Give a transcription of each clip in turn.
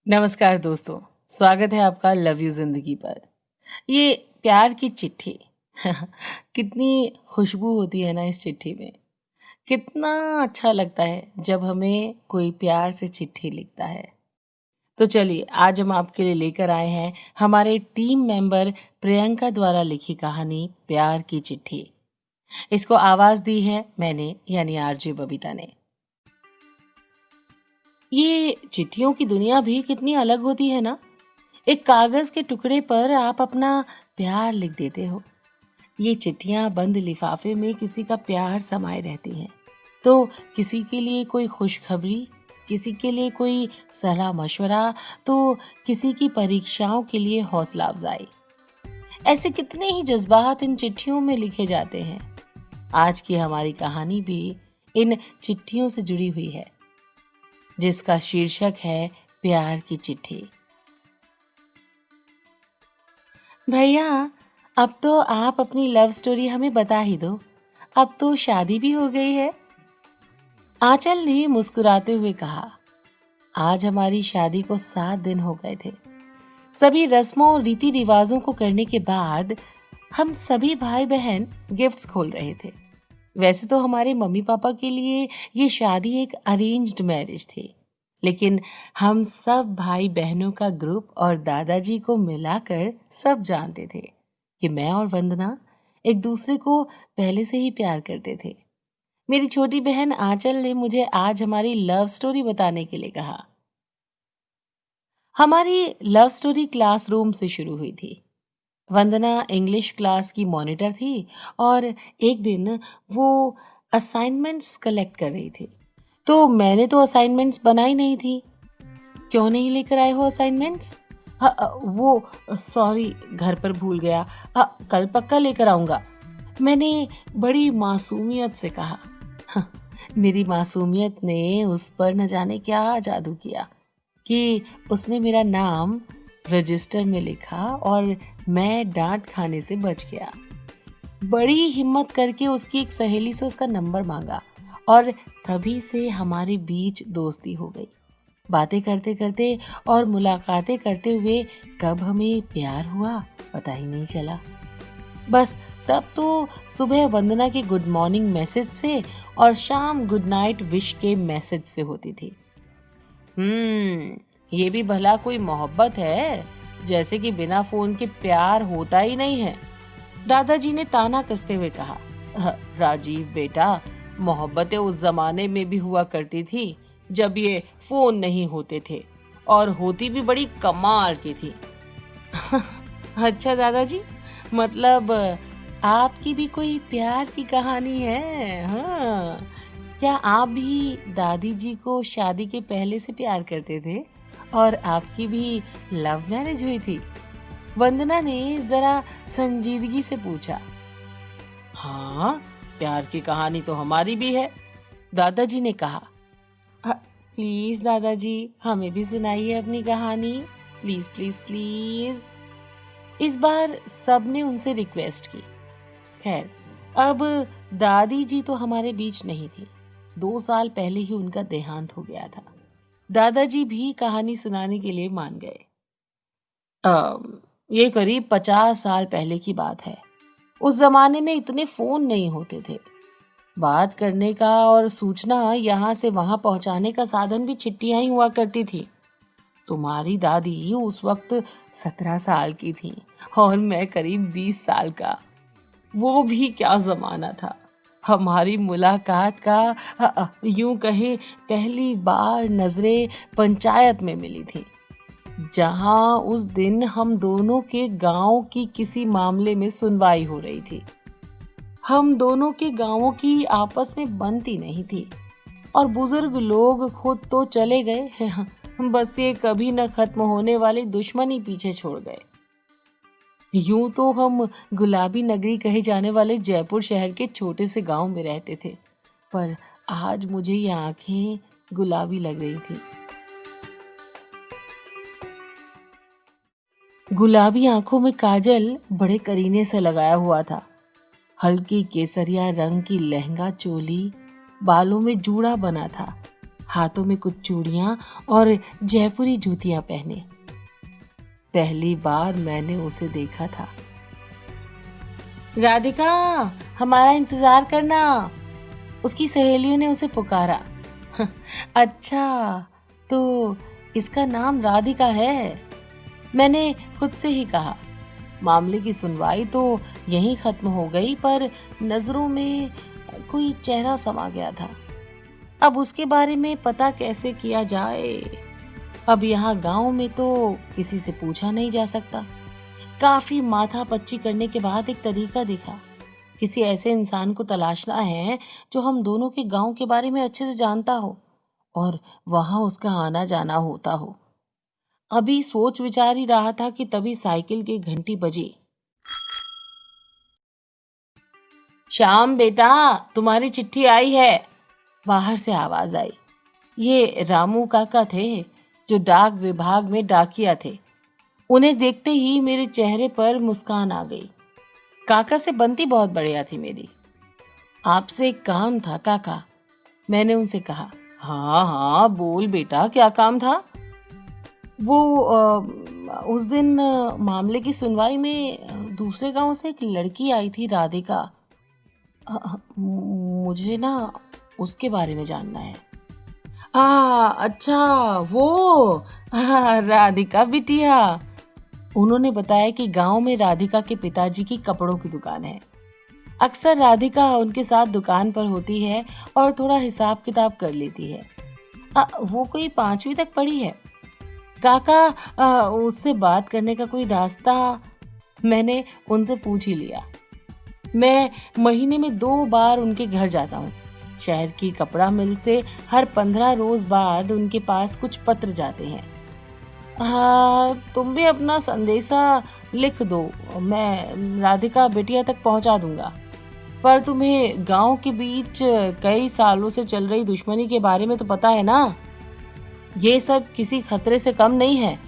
नमस्कार दोस्तों। स्वागत है आपका लव यू जिंदगी पर। ये प्यार की चिट्ठी कितनी खुशबू होती है ना इस चिट्ठी में। कितना अच्छा लगता है जब हमें कोई प्यार से चिट्ठी लिखता है। तो चलिए आज हम आपके लिए लेकर आए हैं हमारे टीम मेंबर प्रियंका द्वारा लिखी कहानी प्यार की चिट्ठी। इसको आवाज दी है मैंने यानी आरजे बबीता ने। ये चिट्ठियों की दुनिया भी कितनी अलग होती है ना। एक कागज के टुकड़े पर आप अपना प्यार लिख देते हो। ये चिट्ठियां बंद लिफाफे में किसी का प्यार समाये रहती हैं। तो किसी के लिए कोई खुशखबरी, किसी के लिए कोई सलाह मशवरा, तो किसी की परीक्षाओं के लिए हौसला अफजाई। ऐसे कितने ही जज्बात इन चिट्ठियों में लिखे जाते हैं। आज की हमारी कहानी भी इन चिट्ठियों से जुड़ी हुई है, जिसका शीर्षक है प्यार की चिट्ठी। भैया, अब तो आप अपनी लव स्टोरी हमें बता ही दो। अब तो शादी भी हो गई है। आंचल ने मुस्कुराते हुए कहा, आज हमारी शादी को 7 दिन हो गए थे। सभी रस्मों और रीति रिवाजों को करने के बाद हम सभी भाई बहन गिफ्ट्स खोल रहे थे। वैसे तो हमारे मम्मी पापा के लिए ये शादी एक अरेंज्ड मैरिज थी, लेकिन हम सब भाई बहनों का ग्रुप और दादाजी को मिलाकर सब जानते थे कि मैं और वंदना एक दूसरे को पहले से ही प्यार करते थे। मेरी छोटी बहन आंचल ने मुझे आज हमारी लव स्टोरी बताने के लिए कहा। हमारी लव स्टोरी क्लासरूम से शुरू हुई थी। वंदना इंग्लिश क्लास की मॉनिटर थी और एक दिन वो असाइनमेंट्स कलेक्ट कर रही थी। तो मैंने तो असाइनमेंट्स बनाई नहीं थी। क्यों नहीं लेकर आए हो असाइनमेंट्स? वो सॉरी, घर पर भूल गया। कल पक्का लेकर आऊंगा, मैंने बड़ी मासूमियत से कहा। मेरी मासूमियत ने उस पर न जाने क्या जादू किया कि उसने मेरा नाम रजिस्टर में लिखा और मैं डांट खाने से बच गया। बड़ी हिम्मत करके उसकी एक सहेली से उसका नंबर मांगा और तभी से हमारे बीच दोस्ती हो गई। बातें करते करते और मुलाकातें करते हुए कब हमें प्यार हुआ पता ही नहीं चला। बस तब तो सुबह वंदना के गुड मॉर्निंग मैसेज से और शाम गुड नाइट विश के मैसेज से होती थी। ये भी भला कोई मोहब्बत है? जैसे कि बिना फोन के प्यार होता ही नहीं है। दादाजी ने ताना कसते हुए कहा। राजीव बेटा, मोहब्बतें उस जमाने में भी हुआ करती थी जब ये फोन नहीं होते थे, और होती भी बड़ी कमाल की थी। अच्छा दादाजी, मतलब आपकी भी कोई प्यार की कहानी है? हाँ, क्या आप भी दादी जी को शादी के पहले से प्यार करते थे और आपकी भी लव मैरिज हुई थी? वंदना ने जरा संजीदगी से पूछा। हाँ, प्यार की कहानी तो हमारी भी है, दादाजी ने कहा। प्लीज दादाजी, हमें भी सुनाइए अपनी कहानी, प्लीज प्लीज प्लीज। इस बार सबने उनसे रिक्वेस्ट की। खैर, अब दादी जी तो हमारे बीच नहीं थी। 2 साल पहले ही उनका देहांत हो गया था। दादाजी भी कहानी सुनाने के लिए मान गए। ये करीब 50 साल पहले की बात है। उस जमाने में इतने फोन नहीं होते थे। बात करने का और सूचना यहाँ से वहां पहुंचाने का साधन भी चिट्ठियां ही हुआ करती थी। तुम्हारी दादी उस वक्त 17 साल की थी और मैं करीब 20 साल का। वो भी क्या जमाना था। हमारी मुलाकात का यूं कहे पहली बार नजरें पंचायत में मिली थी, जहां उस दिन हम दोनों के गांव की किसी मामले में सुनवाई हो रही थी। हम दोनों के गांवों की आपस में बनती नहीं थी और बुजुर्ग लोग खुद तो चले गए, बस ये कभी न खत्म होने वाली दुश्मनी पीछे छोड़ गए। यूं तो हम गुलाबी नगरी कहे जाने वाले जयपुर शहर के छोटे से गांव में रहते थे, पर आज मुझे ये आंखें गुलाबी लग रही थी। गुलाबी आंखों में काजल बड़े करीने से लगाया हुआ था। हल्की केसरिया रंग की लहंगा चोली बालों में जूड़ा बना था। हाथों में कुछ चूड़ियां और जयपुरी जूतियां पहने। पहली बार मैंने उसे देखा था। राधिका, हमारा इंतजार करना, उसकी सहेलियों ने उसे पुकारा। अच्छा, तो इसका नाम राधिका है, मैंने खुद से ही कहा। मामले की सुनवाई तो यहीं खत्म हो गई, पर नजरों में कोई चेहरा समा गया था। अब उसके बारे में पता कैसे किया जाए? अब यहाँ गांव में तो किसी से पूछा नहीं जा सकता। काफी माथा पच्ची करने के बाद एक तरीका दिखा। किसी ऐसे इंसान को तलाशना है जो हम दोनों के गांव के बारे में अच्छे से जानता हो और वहां उसका आना जाना होता हो। अभी सोच विचार ही रहा था कि तभी साइकिल की घंटी बजी। श्याम बेटा, तुम्हारी चिट्ठी आई है, बाहर से आवाज आई। ये रामू काका थे, जो डाक विभाग में डाकिया थे। उन्हें देखते ही मेरे चेहरे पर मुस्कान आ गई। काका से बनती बहुत बढ़िया थी मेरी। आपसे एक काम था काका, मैंने उनसे कहा। हाँ हाँ, बोल बेटा, क्या काम था? वो उस दिन मामले की सुनवाई में दूसरे गांव से एक लड़की आई थी, राधिका। मुझे ना उसके बारे में जानना है। अच्छा, वो राधिका बिटिया। उन्होंने बताया कि गांव में राधिका के पिताजी की कपड़ों की दुकान है। अक्सर राधिका उनके साथ दुकान पर होती है और थोड़ा हिसाब किताब कर लेती है। वो कोई 5वीं तक पढ़ी है। काका, उससे बात करने का कोई रास्ता? मैंने उनसे पूछ ही लिया। मैं महीने में 2 बार उनके घर जाता हूँ। शहर की कपड़ा मिल से हर 15 रोज बाद उनके पास कुछ पत्र जाते हैं। हाँ, तुम भी अपना संदेशा लिख दो, मैं राधिका बिटिया तक पहुंचा दूंगा। पर तुम्हें गांव के बीच कई सालों से चल रही दुश्मनी के बारे में तो पता है ना? ये सब किसी खतरे से कम नहीं है।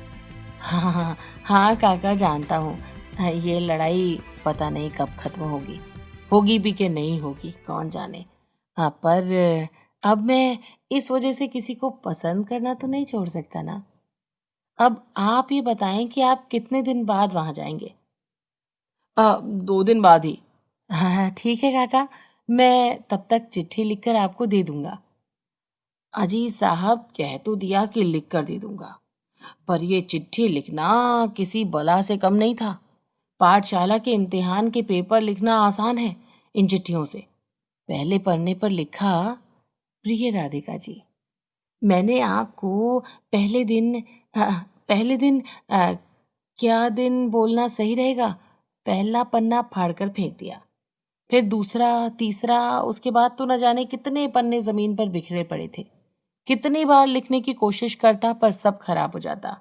हाँ हाँ हाँ काका, जानता हूँ। ये लड़ाई पता नहीं कब खत्म होगी, होगी भी कि नहीं होगी, कौन जाने। पर अब मैं इस वजह से किसी को पसंद करना तो नहीं छोड़ सकता ना। अब आप ये बताएं कि आप कितने दिन बाद वहां जाएंगे? 2 दिन बाद ही। हाँ ठीक है काका, मैं तब तक चिट्ठी लिखकर आपको दे दूंगा। अजी साहब, कह तो दिया कि लिख कर दे दूंगा, पर ये चिट्ठी लिखना किसी बला से कम नहीं था। पाठशाला के इम्तिहान के पेपर लिखना आसान है इन चिट्ठियों से। पहले पन्ने पर लिखा, प्रिय राधिका जी, मैंने आपको पहले दिन क्या दिन बोलना सही रहेगा? पहला पन्ना फाड़कर फेंक दिया, फिर दूसरा, तीसरा, उसके बाद तो न जाने कितने पन्ने जमीन पर बिखरे पड़े थे। कितनी बार लिखने की कोशिश करता, पर सब खराब हो जाता।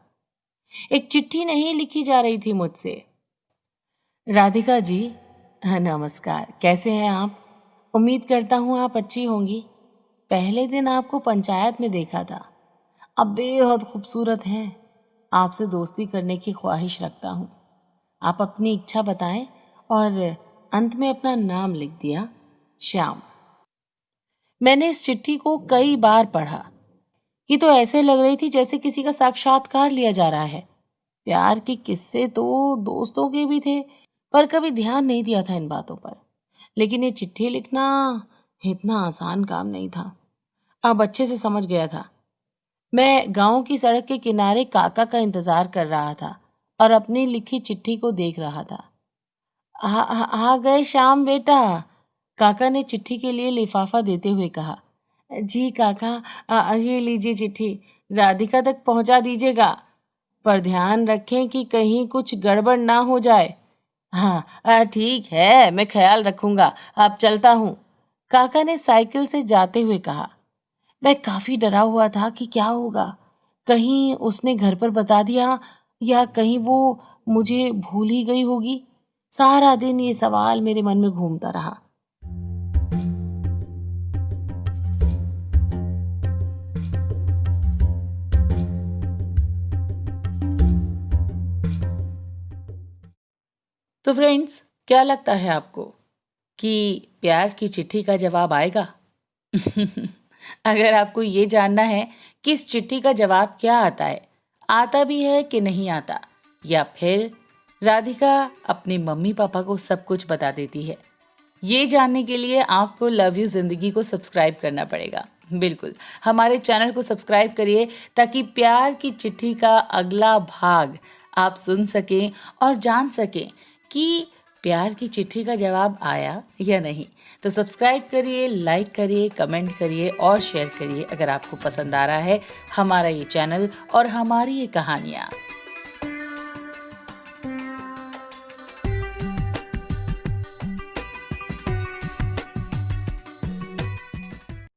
एक चिट्ठी नहीं लिखी जा रही थी मुझसे। राधिका जी, नमस्कार, कैसे हैं आप? उम्मीद करता हूँ आप अच्छी होंगी। पहले दिन आपको पंचायत में देखा था। अब बेहद खूबसूरत हैं। आपसे दोस्ती करने की ख्वाहिश रखता हूँ। आप अपनी इच्छा बताएं, और अंत में अपना नाम लिख दिया, श्याम। मैंने इस चिट्ठी को कई बार पढ़ा। ये तो ऐसे लग रही थी जैसे किसी का साक्षात्कार लिया जा रहा है। प्यार के किस्से तो दोस्तों के भी थे, पर कभी ध्यान नहीं दिया था इन बातों पर। लेकिन ये चिट्ठी लिखना इतना आसान काम नहीं था। अब अच्छे से समझ गया था। मैं गांव की सड़क के किनारे काका का इंतजार कर रहा था और अपनी लिखी चिट्ठी को देख रहा था। आ गए श्याम बेटा, काका ने चिट्ठी के लिए लिफाफा देते हुए कहा। जी काका, ये लीजिए चिट्ठी, राधिका तक पहुंचा दीजिएगा, पर ध्यान रखें कि कहीं कुछ गड़बड़ ना हो जाए। हाँ ठीक है, मैं ख्याल रखूंगा, अब चलता हूँ, काका ने साइकिल से जाते हुए कहा। मैं काफी डरा हुआ था कि क्या होगा। कहीं उसने घर पर बता दिया, या कहीं वो मुझे भूल ही गई होगी। सारा दिन ये सवाल मेरे मन में घूमता रहा। तो फ्रेंड्स, क्या लगता है आपको कि प्यार की चिट्ठी का जवाब आएगा? अगर आपको ये जानना है कि इस चिट्ठी का जवाब क्या आता है, आता भी है कि नहीं आता, या फिर राधिका अपने मम्मी पापा को सब कुछ बता देती है, ये जानने के लिए आपको लव यू जिंदगी को सब्सक्राइब करना पड़ेगा। बिल्कुल, हमारे चैनल को सब्सक्राइब करिए ताकि प्यार की चिट्ठी का अगला भाग आप सुन सकें और जान सकें कि प्यार की चिट्ठी का जवाब आया या नहीं। तो सब्सक्राइब करिए, लाइक करिए, कमेंट करिए और शेयर करिए अगर आपको पसंद आ रहा है हमारा ये चैनल और हमारी ये कहानियाँ।